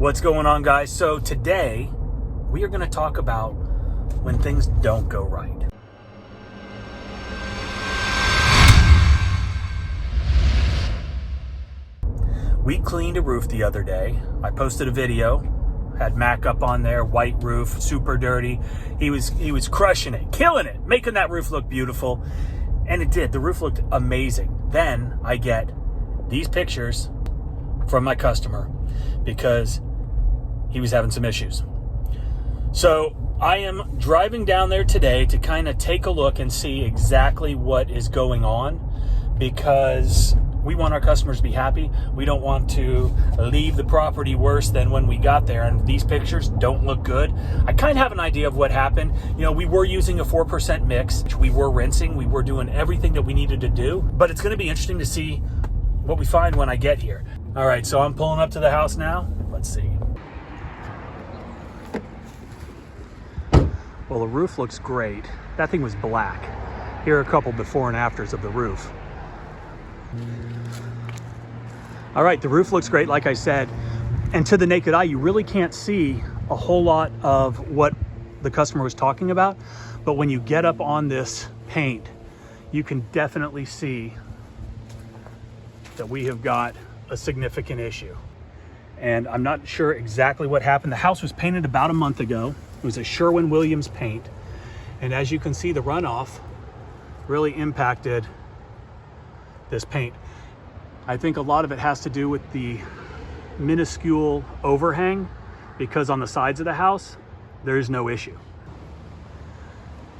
What's going on, guys? So today we are going to talk about when things don't go right. We cleaned a roof the other day. I posted a video, had Mac up on there, white roof, super dirty. He was crushing it, killing it, making that roof look beautiful. And it did. The roof looked amazing. Then I get these pictures from my customer because he was having some issues. So I am driving down there today to kind of take a look and see exactly what is going on, because we want our customers to be happy. We don't want to leave the property worse than when we got there, and these pictures don't look good. I kind of have an idea of what happened. You know, we were using a 4% mix. We were rinsing. We were doing everything that we needed to do, but it's going to be interesting to see what we find when I get here. All right, so I'm pulling up to the house now. Let's see. Well, the roof looks great. That thing was black. Here are a couple before and afters of the roof. All right, the roof looks great, like I said. And to the naked eye, you really can't see a whole lot of what the customer was talking about. But when you get up on this paint, you can definitely see that we have got a significant issue. And I'm not sure exactly what happened. The house was painted about a month ago. It was a Sherwin-Williams paint. And as you can see, the runoff really impacted this paint. I think a lot of it has to do with the minuscule overhang, because on the sides of the house, there is no issue.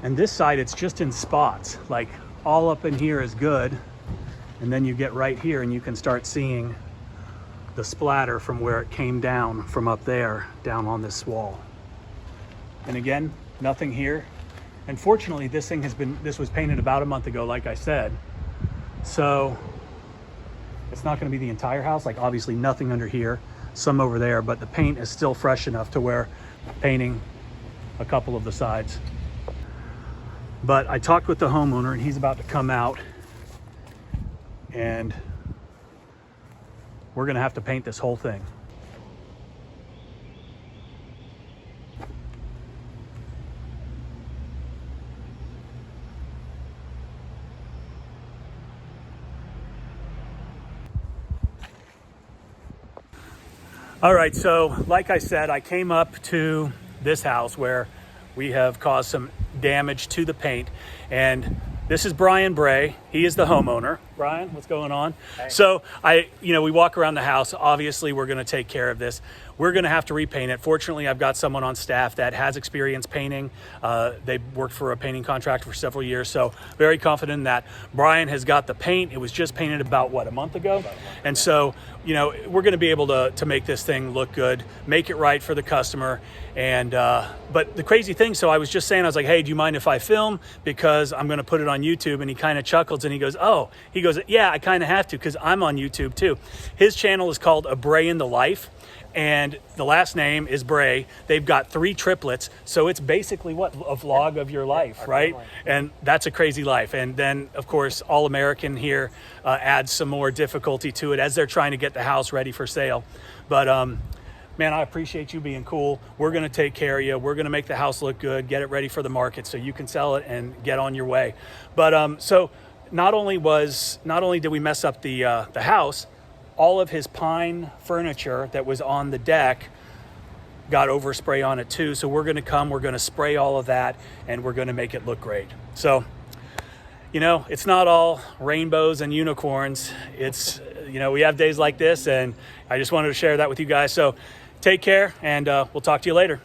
And this side, it's just in spots. Like all up in here is good. And then you get right here and you can start seeing the splatter from where it came down from up there, down on this wall. And again, nothing here. And fortunately, this was painted about a month ago, like I said. So it's not going to be the entire house. Like obviously nothing under here, some over there, but the paint is still fresh enough to where painting a couple of the sides. But I talked with the homeowner and he's about to come out, and we're going to have to paint this whole thing. All right, so like I said, I came up to this house where we have caused some damage to the paint, and this is Brian Bray. He is the homeowner. Brian, what's going on? Hey. So we walk around the house. Obviously, we're going to take care of this. We're going to have to repaint it. Fortunately, I've got someone on staff that has experience painting. They've worked for a painting contractor for several years, so very confident in that. Brian has got the paint. It was just painted about, a month ago? And so, we're going to be able to make this thing look good, make it right for the customer. And but the crazy thing, so I was just saying, I was like, hey, do you mind if I film? Because I'm going to put it on YouTube. And he kind of chuckles and he goes, yeah, I kind of have to, because I'm on YouTube too. His channel is called A Bray in the Life, and the last name is Bray. They've got 3 triplets, so it's basically a vlog of your life, right? And that's a crazy life. And then, of course, All American here adds some more difficulty to it as they're trying to get the house ready for sale. But man, I appreciate you being cool. We're going to take care of you. We're going to make the house look good, get it ready for the market so you can sell it and get on your way. But so not only did we mess up the house, all of his pine furniture that was on the deck got overspray on it too. So we're going to spray all of that, and we're going to make it look great. So, it's not all rainbows and unicorns. It's, we have days like this, and I just wanted to share that with you guys. So take care, and we'll talk to you later.